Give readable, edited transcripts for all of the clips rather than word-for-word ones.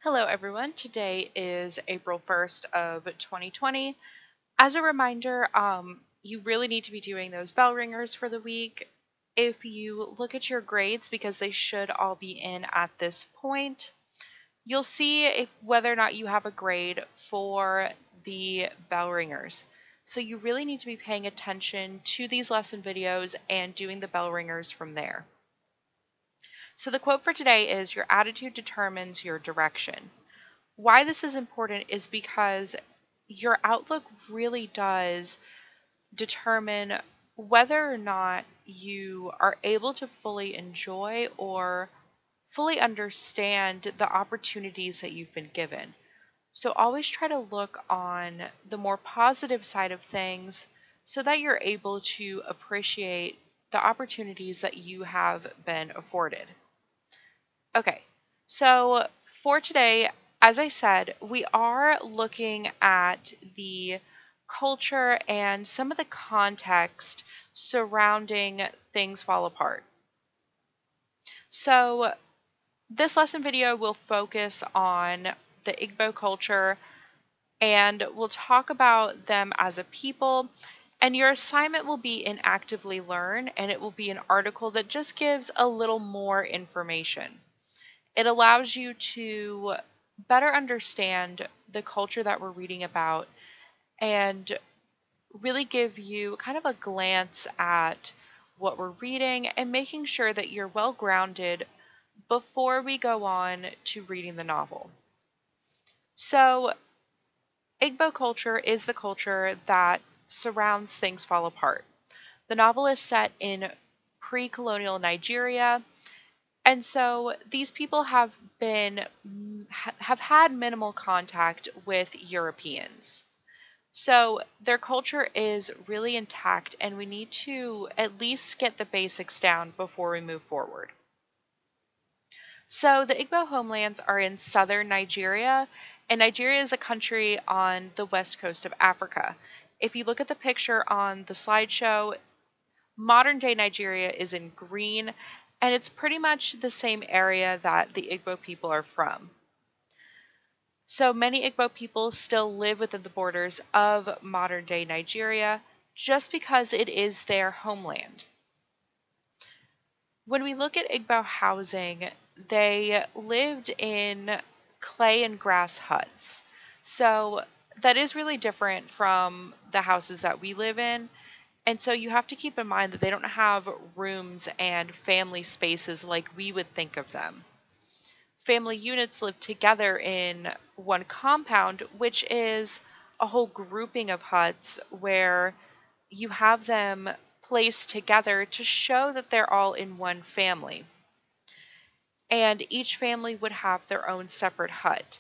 Hello everyone. Today is April 1st of 2020. As a reminder, you really need to be doing those bell ringers for the week. If you look at your grades, because they should all be in at this point, you'll see whether or not you have a grade for the bell ringers. So you really need to be paying attention to these lesson videos and doing the bell ringers from there. So the quote for today is, "Your attitude determines your direction." Why this is important is because your outlook really does determine whether or not you are able to fully enjoy or fully understand the opportunities that you've been given. So always try to look on the more positive side of things so that you're able to appreciate the opportunities that you have been afforded. Okay, so for today, as I said, we are looking at the culture and some of the context surrounding Things Fall Apart. So, this lesson video will focus on the Igbo culture and we'll talk about them as a people. And your assignment will be in Actively Learn, and it will be an article that just gives a little more information. It allows you to better understand the culture that we're reading about and really give you kind of a glance at what we're reading and making sure that you're well grounded before we go on to reading the novel. So, Igbo culture is the culture that surrounds Things Fall Apart. The novel is set in pre colonial Nigeria. And so these people have had minimal contact with Europeans. So their culture is really intact and we need to at least get the basics down before we move forward. So the Igbo homelands are in southern Nigeria, and Nigeria is a country on the west coast of Africa. If you look at the picture on the slideshow, modern day Nigeria is in green, and it's pretty much the same area that the Igbo people are from. So many Igbo people still live within the borders of modern day Nigeria just because it is their homeland. When we look at Igbo housing, they lived in clay and grass huts. So that is really different from the houses that we live in. And so you have to keep in mind that they don't have rooms and family spaces like we would think of them. Family units live together in one compound, which is a whole grouping of huts where you have them placed together to show that they're all in one family. And each family would have their own separate hut.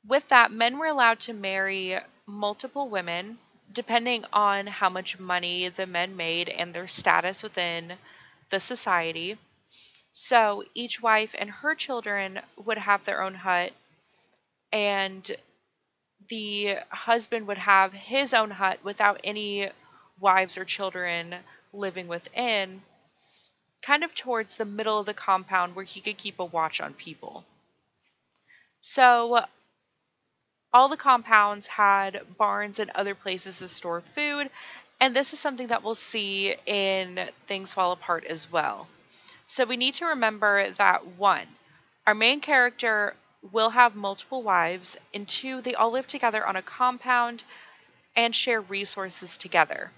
With that, men were allowed to marry multiple women depending on how much money the men made and their status within the society. So each wife and her children would have their own hut, and the husband would have his own hut without any wives or children living within, kind of towards the middle of the compound where he could keep a watch on people. So all the compounds had barns and other places to store food, and this is something that we'll see in Things Fall Apart as well. So we need to remember that one, our main character will have multiple wives, and two, they all live together on a compound and share resources together.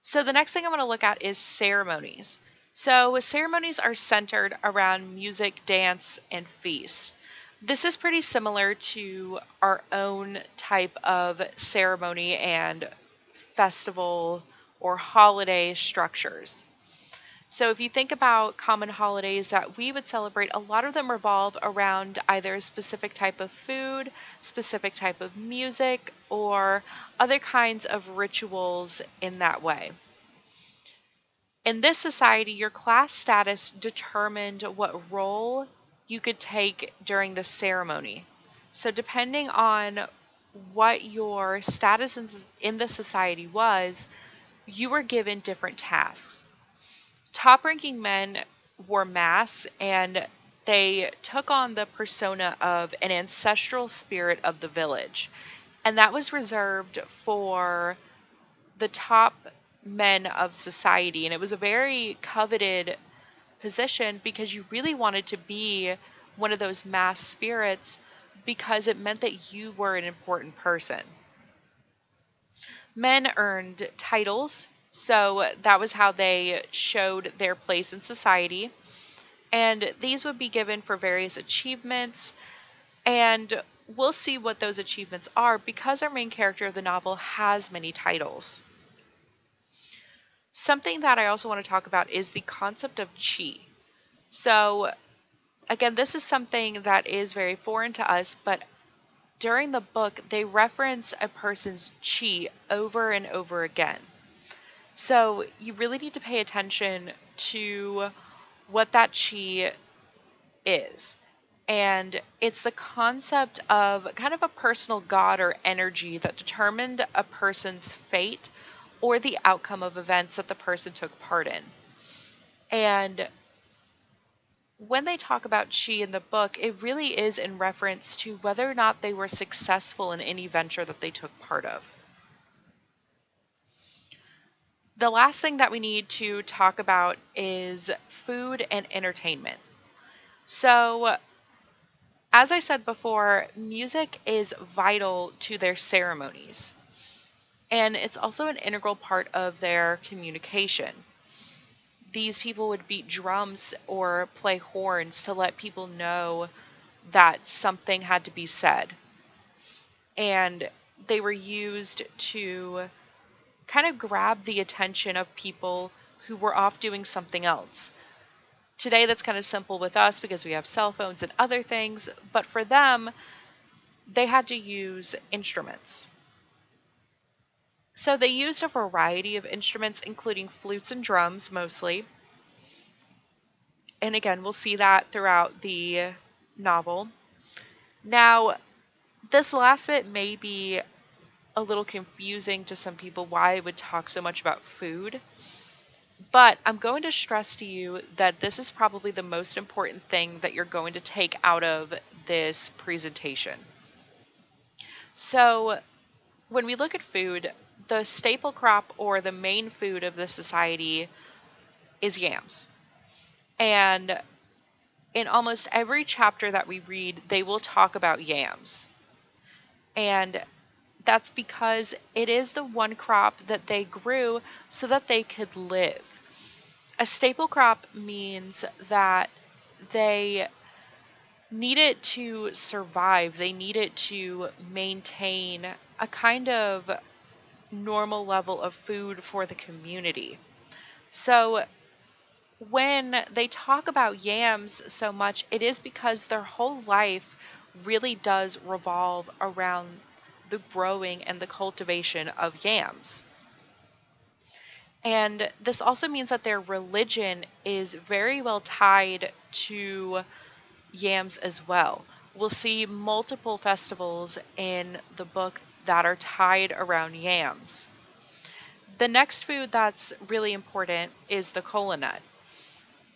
So the next thing I want to look at is ceremonies. So ceremonies are centered around music, dance, and feast. This is pretty similar to our own type of ceremony and festival or holiday structures. So if you think about common holidays that we would celebrate, a lot of them revolve around either a specific type of food, specific type of music, or other kinds of rituals in that way. In this society, your class status determined what role you could take during the ceremony. So depending on what your status in the society was, you were given different tasks. Top ranking men wore masks and they took on the persona of an ancestral spirit of the village. And that was reserved for the top men of society. And it was a very coveted position because you really wanted to be one of those mass spirits because it meant that you were an important person. Men earned titles, so that was how they showed their place in society. And these would be given for various achievements. And we'll see what those achievements are because our main character of the novel has many titles. Something that I also want to talk about is the concept of chi. So, again, this is something that is very foreign to us, but during the book, they reference a person's chi over and over again. So, you really need to pay attention to what that chi is. And it's the concept of kind of a personal god or energy that determined a person's fate or the outcome of events that the person took part in. And when they talk about chi in the book, it really is in reference to whether or not they were successful in any venture that they took part of. The last thing that we need to talk about is food and entertainment. So, as I said before, music is vital to their ceremonies, and it's also an integral part of their communication. These people would beat drums or play horns to let people know that something had to be said. And they were used to kind of grab the attention of people who were off doing something else. Today, that's kind of simple with us because we have cell phones and other things, but for them, they had to use instruments. So they used a variety of instruments, including flutes and drums mostly. And again, we'll see that throughout the novel. Now, this last bit may be a little confusing to some people why I would talk so much about food, but I'm going to stress to you that this is probably the most important thing that you're going to take out of this presentation. So, when we look at food, the staple crop or the main food of the society is yams. And in almost every chapter that we read, they will talk about yams. And that's because it is the one crop that they grew so that they could live. A staple crop means that they need it to survive, they need it to maintain a kind of normal level of food for the community. So when they talk about yams so much, it is because their whole life really does revolve around the growing and the cultivation of yams. And this also means that their religion is very well tied to yams as well. We'll see multiple festivals in the book that are tied around yams. The next food that's really important is the kola nut.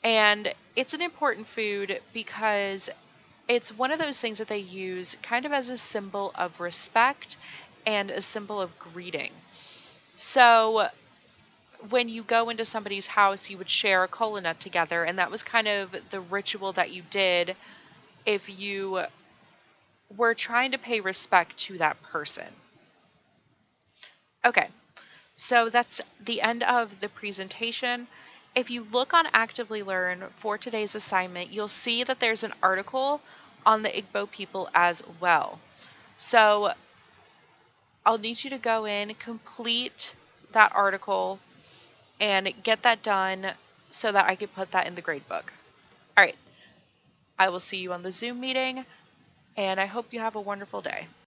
And it's an important food because it's one of those things that they use kind of as a symbol of respect and a symbol of greeting. So when you go into somebody's house, you would share a kola nut together, and that was kind of the ritual that you did if you were trying to pay respect to that person. Okay, so that's the end of the presentation. If you look on Actively Learn for today's assignment, you'll see that there's an article on the Igbo people as well. So I'll need you to go in, complete that article, and get that done so that I can put that in the gradebook. All right, I will see you on the Zoom meeting, and I hope you have a wonderful day.